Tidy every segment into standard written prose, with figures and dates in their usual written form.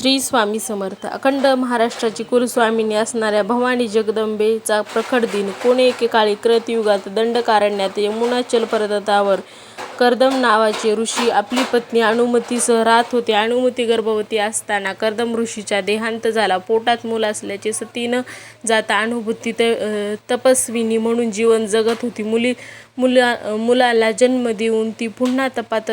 श्री स्वामी समर्थ. अखंड महाराष्ट्राची कुलस्वामिनी असणाऱ्या भवानी जगदंबेचा प्रकट दिन. कोणे एकेकाळी कृतयुगात दंडकारण्यात यमुनाचल पर्वतावर कर्दम नावाचे ऋषी आपली पत्नी अनुमतीसह राहत होते. अनुमती गर्भवती असताना कर्दम ऋषीचा देहांत झाला. पोटात मूल असल्याचे सती न जाता अनुमती तपस्विनी म्हणून जीवन जगत होती. मुलाला जन्म देऊन ती पुन्हा तपात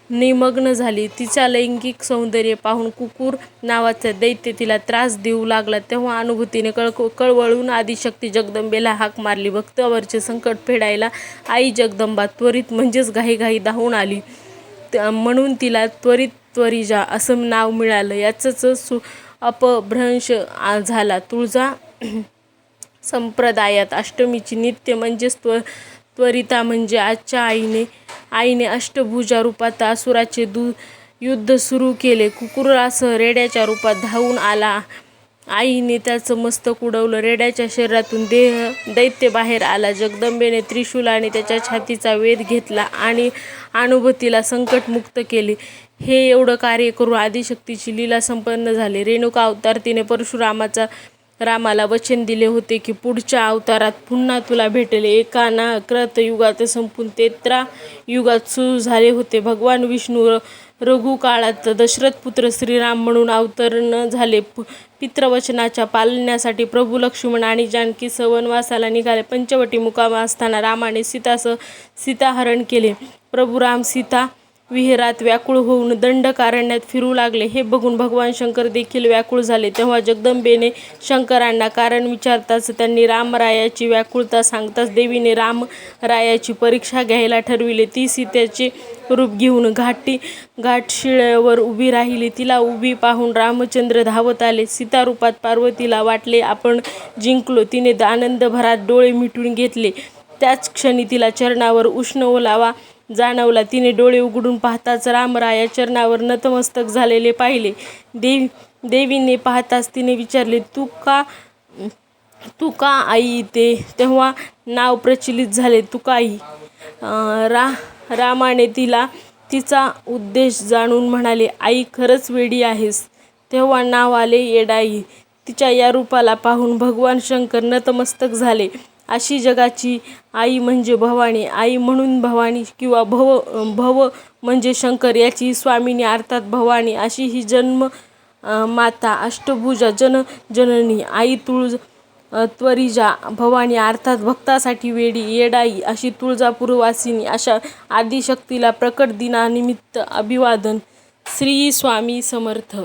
निमग्न झाली. तिचा लैंगिक सौंदर्य पाहून कुकुर नावाचा दैत्य तिला त्रास देऊ लागला. तेव्हा अनुभूतीने कळवळून आदिशक्ती जगदंबेला हाक मारली. भक्तावरचे संकट फेडायला आई जगदंबा त्वरित म्हणजेच घाईघाई धावून आली. म्हणून तिला त्वरिजा असं नाव मिळालं. याचंच अपभ्रंश झाला. तुळजा संप्रदायात अष्टमीची नित्य म्हणजेच त्वरिता म्हणजे आजच्या आईने अष्टभुजा रूपात असुराचे युद्ध सुरू केले. कुकुरासह रेड्याच्या रूपात धावून आला. आईने त्याचं मस्तक उडवलं. रेड्याच्या शरीरातून दैत्य बाहेर आला. जगदंबेने त्रिशूलाने त्याच्या छातीचा वेध घेतला आणि अनुभूतीला संकटमुक्त केले. हे एवढं कार्य करून आदिशक्तीची लीला संपन्न झाली. रेणुका अवतार तिने रामाला वचन दिले होते की पुढच्या अवतारात पुन्हा तुला भेटेल. एका ना कृतयुगात संपून 13 युगात सुरू झाले होते. भगवान विष्णू रघुकाळात दशरथ पुत्र श्रीराम म्हणून अवतरण झाले. पितृवचनाच्या पालनासाठी प्रभू लक्ष्मण आणि जानकीसह वनवासाला निघाले. पंचवटी मुक्काम असताना रामाने सीताहरण केले. प्रभू राम सीता विहारात व्याकुळ होऊन दंडकारण्यात फिरू लागले. हे बघून भगवान शंकर देखील व्याकुळ झाले. तेव्हा जगदंबेने शंकरांना कारण विचारताच त्यांनी रामरायाची व्याकुळता सांगताच देवीने रामरायाची परीक्षा घ्यायला ठरविले. ती सीतेचे रूप घेऊन घाटशिळेवर उभी राहिली. तिला उभी पाहून रामचंद्र धावत आले. सीतारूपात पार्वतीला वाटले आपण जिंकलो. तिने आनंदभरात डोळे मिटून घेतले. त्याच क्षणी तिला चरणावर उष्ण ओलावा जाणवला. तिने डोळे उघडून पाहताच रामराया चरणावर नतमस्तक झालेले पाहिले. देवीने पाहताच तिने विचारले, तू का आई इथे? तेव्हा नाव प्रचलित झाले तुकाई. रामाने तिचा उद्देश जाणून म्हणाले, आई खरंच वेडी आहेस. तेव्हा नाव आले येडाई. तिच्या या रूपाला पाहून भगवान शंकर नतमस्तक झाले. अशी जगाची आई म्हणजे भवानी. आई म्हणून भवानी किंवा भव म्हणजे शंकर याची स्वामिनी अर्थात भवानी. अशी ही जन्म माता अष्टभुजा जननी आई त्वरिजा भवानी अर्थात भक्तासाठी वेडी येडाई अशी तुळजापूरवासिनी अशा आदिशक्तीला प्रकट दिनानिमित्त अभिवादन. श्री स्वामी समर्थ.